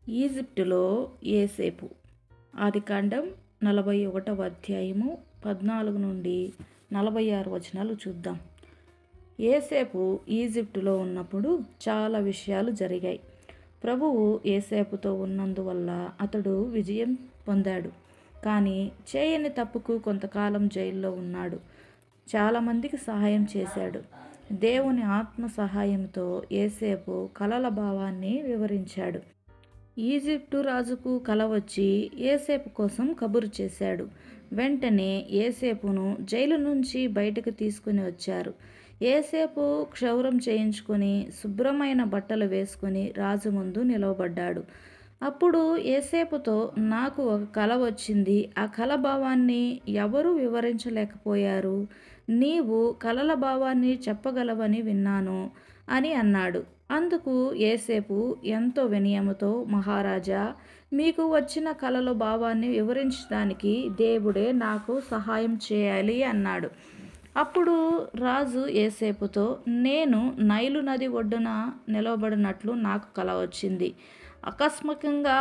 ఈజిప్టులో యోసేపు. ఆదికాండం 41వ అధ్యాయము 14 నుండి 46 వచనాలు చూద్దాం. యోసేపు ఈజిప్టులో ఉన్నప్పుడు చాలా విషయాలు జరిగాయి. ప్రభువు యోసేపుతో ఉన్నందువల్ల అతడు విజయం పొందాడు. కానీ చేయని తప్పుకు కొంతకాలం జైల్లో ఉన్నాడు. చాలామందికి సహాయం చేశాడు. దేవుని ఆత్మ సహాయంతో యోసేపు కలల భావాన్ని వివరించాడు. ఈజిప్టు రాజుకు కల వచ్చి యోసేపు కోసం కబురు చేశాడు. వెంటనే యోసేపును జైలు నుంచి బయటకు తీసుకుని వచ్చారు. యోసేపు క్షౌరం చేయించుకొని శుభ్రమైన బట్టలు వేసుకుని రాజు ముందు నిలవబడ్డాడు. అప్పుడు యోసేపుతో, నాకు ఒక కల వచ్చింది. ఆ కల భావాన్ని ఎవరూ వివరించలేకపోయారు. నీవు కలల భావాన్ని చెప్పగలవని విన్నాను అని అన్నాడు. అందుకు యోసేపు ఎంతో వినయముతో, మహారాజా, మీకు వచ్చిన కలలో భావాన్ని వివరించడానికి దేవుడే నాకు సహాయం చేయాలి అన్నాడు. అప్పుడు రాజు యోసేపుతో, నేను నైలు నది ఒడ్డున నిలవబడినట్లు నాకు కల వచ్చింది. అకస్మాత్తుగా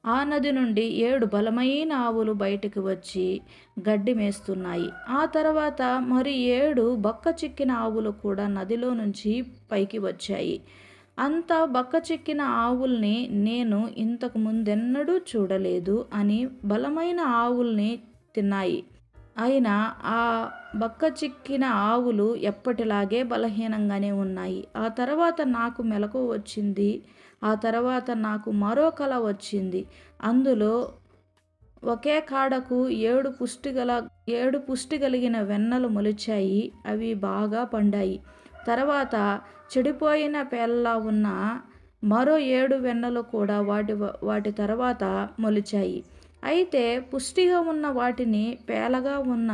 ఆ నది నుండి 7 బలమైన ఆవులు బయటికి వచ్చి గడ్డి మేస్తున్నాయి. ఆ తర్వాత మరి 7 బక్కచిక్కిన ఆవులు కూడా నదిలో నుంచి పైకి వచ్చాయి. అంత బక్కచిక్కిన ఆవుల్ని నేను ఇంతకు ముందెన్నడూ చూడలేదు అని బలమైన ఆవుల్ని తిన్నాయి. అయినా ఆ బక్కచిక్కిన ఆవులు ఎప్పటిలాగే బలహీనంగానే ఉన్నాయి. ఆ తర్వాత నాకు మెలకువ వచ్చింది. ఆ తర్వాత నాకు మరో కల వచ్చింది. అందులో ఒకే కాడకు 7 పుష్టి కలిగిన వెన్నలు మొలిచాయి. అవి బాగా పండాయి. తర్వాత చెడిపోయిన పేలలా ఉన్న మరో 7 వెన్నలు కూడా వాటి తర్వాత మొలిచాయి. అయితే పుష్టిగా ఉన్న వాటిని పేలగా ఉన్న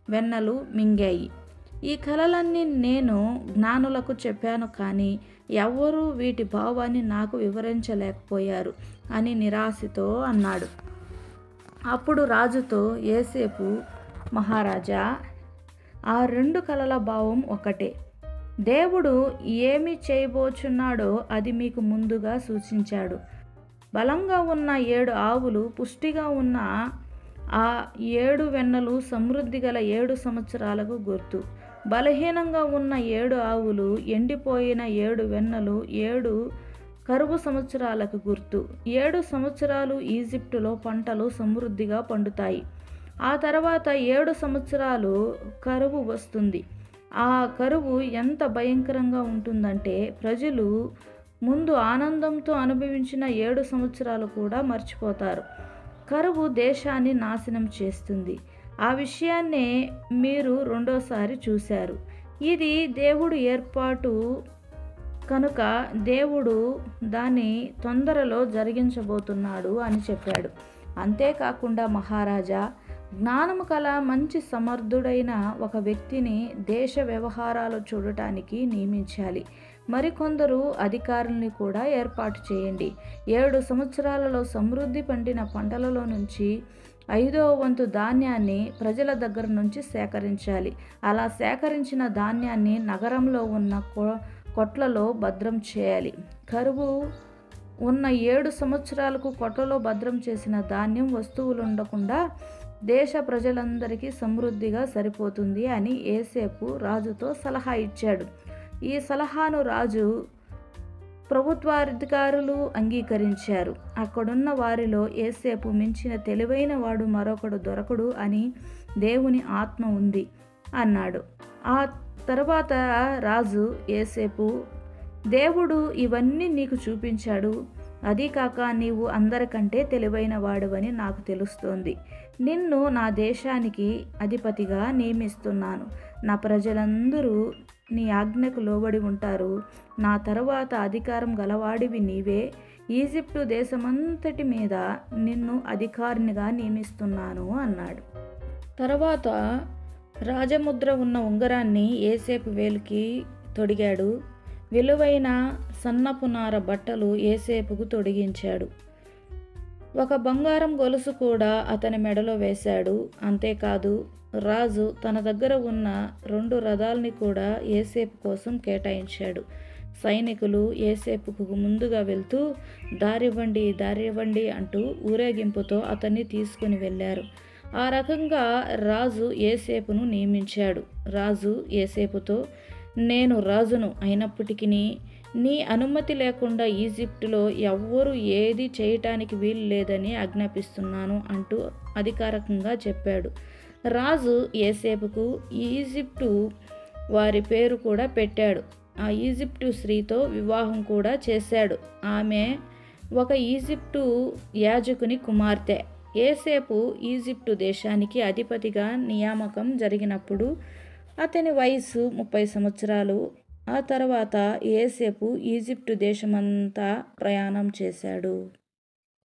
వెన్నలు మింగాయి. ఈ కలలన్నీ నేను జ్ఞానులకు చెప్పాను, కానీ ఎవరూ వీటి భావాన్ని నాకు వివరించలేకపోయారు అని నిరాశతో అన్నాడు. అప్పుడు రాజుతో యోసేపు, మహారాజా, ఆ 2 కలల భావం ఒకటే. దేవుడు ఏమి చేయబోచున్నాడో అది మీకు ముందుగా సూచించాడు. బలంగా ఉన్న 7 ఆవులు, పుష్టిగా ఉన్న ఆ 7 వెన్నలు సమృద్ధి గల 7 సంవత్సరాలకు గుర్తు. బలహీనంగా ఉన్న 7 ఆవులు, ఎండిపోయిన 7 వెన్నలు 7 కరువు సంవత్సరాలకు గుర్తు. 7 సంవత్సరాలు ఈజిప్టులో పంటలు సమృద్ధిగా పండుతాయి. ఆ తర్వాత 7 సంవత్సరాలు కరువు వస్తుంది. ఆ కరువు ఎంత భయంకరంగా ఉంటుందంటే ప్రజలు ముందు ఆనందంతో అనుభవించిన 7 సంవత్సరాలు కూడా మర్చిపోతారు. కరువు దేశాన్ని నాశనం చేస్తుంది. ఆ విషయాన్నే మీరు రెండోసారి చూశారు. ఇది దేవుడు ఏర్పాటు కనుక దేవుడు దాన్ని తొందరలో జరిగించబోతున్నాడు అని చెప్పాడు. అంతేకాకుండా, మహారాజా, జ్ఞానము కల మంచి సమర్థుడైన ఒక వ్యక్తిని దేశ వ్యవహారాలు చూడటానికి నియమించాలి. మరికొందరు అధికారుల్ని కూడా ఏర్పాటు చేయండి. 7 సంవత్సరాలలో సమృద్ధి పండిన పంటలలో నుంచి 5వ వంతు ధాన్యాన్ని ప్రజల దగ్గర నుంచి సేకరించాలి. అలా సేకరించిన ధాన్యాన్ని నగరంలో ఉన్న కొట్లలో భద్రం చేయాలి. కరువు ఉన్న 7 సంవత్సరాలకు కొట్లలో భద్రం చేసిన ధాన్యం వస్తువులుండకుండా దేశ ప్రజలందరికీ సమృద్ధిగా సరిపోతుంది అని యోసేపు రాజుతో సలహా ఇచ్చాడు. ఈ సలహాను రాజు, ప్రభుత్వాధికారులు అంగీకరించారు. అక్కడున్న వారిలో యోసేపు మించిన తెలివైన వాడు మరొకడు దొరకడు అని దేవుని ఆత్మ ఉంది అన్నాడు. ఆ తర్వాత రాజు, యోసేపు, దేవుడు ఇవన్నీ నీకు చూపించాడు. అదీ కాక నీవు అందరికంటే తెలివైన వాడువని నాకు తెలుస్తోంది. నిన్ను నా దేశానికి అధిపతిగా నియమిస్తున్నాను. నా ప్రజలందరూ నీ ఆజ్ఞకు లోబడి ఉంటారు. నా తరువాత అధికారం గలవాడివి నీవే. ఈజిప్టు దేశమంతటి మీద నిన్ను అధికారినిగా నియమిస్తున్నాను అన్నాడు. తర్వాత రాజముద్ర ఉన్న ఉంగరాన్ని యోసేపు వేలికి తొడిగాడు. విలువైన సన్నపు నార బట్టలు యోసేపుకు తొడిగించాడు. ఒక బంగారం గొలుసు కూడా అతని మెడలో వేశాడు. అంతేకాదు, రాజు తన దగ్గర ఉన్న 2 రథాల్ని కూడా యోసేపు కోసం కేటాయించాడు. సైనికులు యోసేపుకు ముందుగా వెళ్తూ దారివ్వండి, దారివ్వండి అంటూ ఊరేగింపుతో అతన్ని తీసుకుని వెళ్ళారు. ఆ రకంగా రాజు యోసేపును నియమించాడు. రాజు యోసేపుతో, నేను రాజును అయినప్పటికీ నీ అనుమతి లేకుండా ఈజిప్టులో ఎవ్వరూ ఏది చేయటానికి వీలు లేదని ఆజ్ఞాపిస్తున్నాను అంటూ అధికారికంగా చెప్పాడు. రాజు యోసేపుకు ఈజిప్టు వారి పేరు కూడా పెట్టాడు. ఆ ఈజిప్టు స్త్రీతో వివాహం కూడా చేశాడు. ఆమె ఒక ఈజిప్టు యాజకుని కుమార్తె. యోసేపు ఈజిప్టు దేశానికి అధిపతిగా నియామకం జరిగినప్పుడు అతని వయసు 30 సంవత్సరాలు. ఆ తర్వాత యోసేపు ఈజిప్టు దేశమంతా ప్రయాణం చేశాడు.